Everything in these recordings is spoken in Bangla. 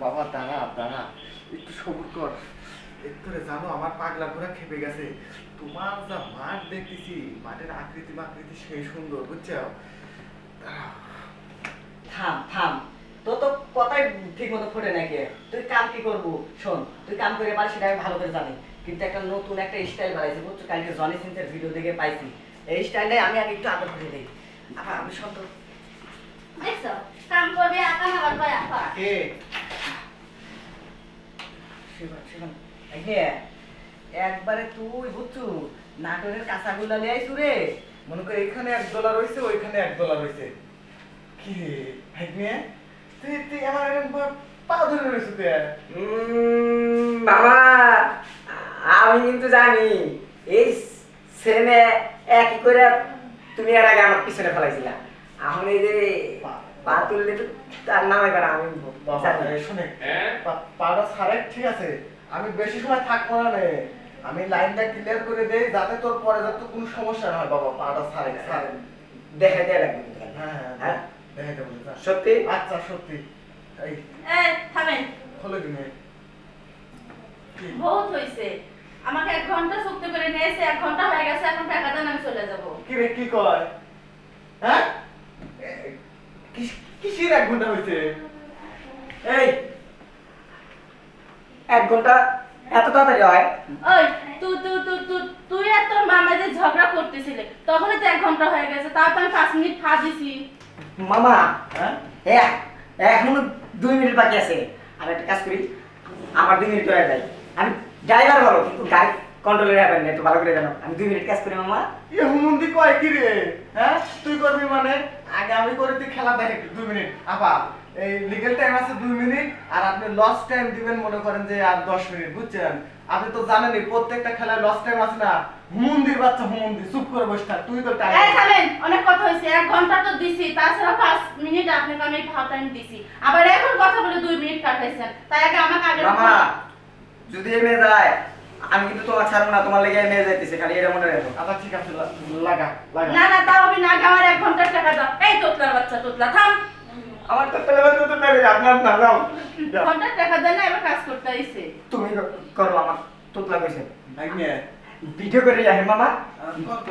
বাবা দাঁড়া দাঁড়া, একটু সবুর কর। একটু জানো আমার পাগলা ঘোড়া খেপে গেছে। তোমার যা মাঠ দেখতেছি, মাঠের আকৃতি মাকৃতি সেই সুন্দর, বুঝছো? দাঁড়াও। থাম থাম, তো তো কথাই ঠিক মতো ফুটে নাকি। তুই কাম কি করবো শোন, তুই কাম করে পারিস সেটা আমি ভালো করে জানি, কিন্তু একটা নতুন একটা স্টাইল বানাইছি বুঝছো, কালকে জনি সিন্সের ভিডিও দেখে পাইছি। এই স্টাইলটাই আমি আগে একটু আদর করে দিই। আবার আমি সন্ত দেখছো কাম করবে আকা হাবার পায় আপা কে? শিবন শিবন একবারে তুই বুঝছু নাটোরের কাঁচাগুলা লিয়ে আইছু রে। মনে কর এখানে $1 হয়েছে, ওইখানে $1 হয়েছে। কি রে ভাগ্নে, তুই তুই আমার এরকম পা ধরে রয়েছে তুই। বাবা, আমি কিন্তু জানি এই সেমে একই করে তুমি এর আগে আমার পিছনে ফেলাইছিলা। এখন এই যে পা তুললে তো তার নামে পারা আমি জানি। শুনে পাটা ছাড়ে, ঠিক আছে? আমি বেশি সময় থাকবো না রে, আমি লাইনটা ক্লিয়ার করে দেই যাতে তোর পরে যাতে কোনো সমস্যা না হয়। বাবা পাটা ছাড়ে ছাড়ে। দেখে দিয়ে রাখবি কিন্তু। হ্যাঁ হ্যাঁ হ্যাঁ দেখাইতে বলি। সত্যি? আচ্ছা সত্যি। এই এই থামেন, খোলো দিনে। বহুত হইছে। আমাকে 1 ঘন্টা চুক্তি করে নিয়েছে, 1 ঘন্টা হয়ে গেছে, এখন টাকা দেন আমি চলে যাব। কি রে কি কয়? হ্যাঁ কিসের 1 ঘন্টা হয়েছে? এই 1 ঘন্টা এত তাড়াতাড়ি হয়? ওই তুই আর তোর মামা যে ঝগড়া করতেছিলে তখনই তো 1 ঘন্টা হয়ে গেছে, তাও তো আমি 5 মিনিট ফা দিছি। মামা হ্যাঁ এখনো 2 মিনিট বাকি আছে। আমি একটা কাজ করি, আমার 2 মিনিট হয়ে যায়। আমি ড্রাইভার বলো কিন্তু গাড়ি কন্ট্রোলের ব্যাপার নেই, একটু ভালো করে জানো। আমি 2 মিনিট কাজ করি মামা। এ হুমন্দি কয় কি রে? হ্যাঁ তুই করবি মানে? আগে আমি করে তুই খেলা দেখে 2 মিনিট। আপা এই লিগ্যাল টাইম আছে 2 মিনিট, আর আপনি লস টাইম দিবেন মনে করেন যে আর 10 মিনিট, বুঝছেন? আপনি তো জানেনই প্রত্যেকটা খেলায় লস টাইম আছে না। হুমন্দির বাচ্চা হুমন্দি, চুপ করে বসে থাক। তুই তো টাইম এই থামেন, অনেক কথা হইছে। 1 ঘন্টা তো দিছি, তাছাড়া 5 মিনিট আপনাকে আমি ভাও টাইম দিছি। আবার এখন কথা বলে 2 মিনিট কাটাইছেন, তাই আগে আমাকে আগে মামা যদি এমে যায় আমি কিন্তু তোমার ছাড়বো না, তোমার লেগে এমে যাইতেছে, খালি এটা মনে রাখো। আচ্ছা ঠিক আছে, লাগা লাগা। না না, তাও আমি না, আমার 1 ঘন্টার টাকা দাও। এই তোতলার বাচ্চা তোতলা থাম। আমার তো তেলেবার তো নাই, আপনার না যাও। ঘন্টার টাকা দেন না, এবার কাজ করতে আইছে। তুমি করো, আমার তোতলা কইছে। ভাগ্নে ভিডিও করে যাই মামা,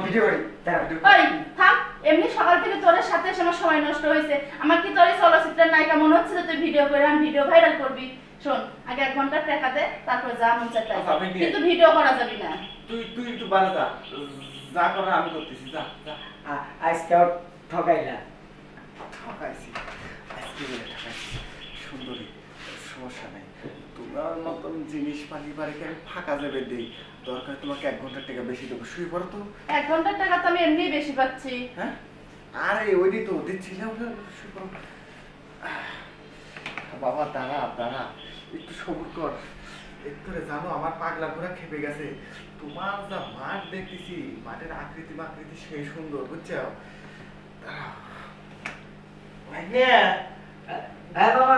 ভিডিও করি দাঁড়াও। ওই থাম, এমনি সকাল থেকে তোর সাথে আমার সময় নষ্ট হয়েছে। আমার কি তোর এই চলচ্চিত্রের নায়িকা মনে হচ্ছে যে তুই ভিডিও করে আমি ভিডিও ভাইরাল করবি? শোন, আগে 1 ঘন্টার টাকা দে, তারপর যা মন চায় তাই। কিন্তু ভিডিও করা যাবে না। তুই তুই একটু বাড়া যা, যা করার আমি করতেছি। যা যা। আজকে ঠকাইলা। ঠকাইছি আজকে বলে ঠকাইছি। সুন্দরী, সমস্যা নেই। তোমার মতন জিনিস পানি বাড়িকে আমি ফাঁকা যাবে দিই, দরকার তোমাকে 1 ঘন্টার টাকা বেশি দেবো। শুয়ে পড়ো তো। 1 ঘন্টার টাকা তো আমি এমনিই বেশি পাচ্ছি। হ্যাঁ আরে ওইটি তো দিচ্ছিলাম না। শুয়ে পড়ো। বাবা দাঁড়া দাঁড়া, একটু সবুর কর। একটু জানো আমার পাগলা ঘোড়া খেপে গেছে। তোমার যা মাঠ দেখতেছি, মাঠের আকৃতি মাকৃতি সেই সুন্দর, বুঝছো? দাঁড়াও। হ্যাঁ বাবা,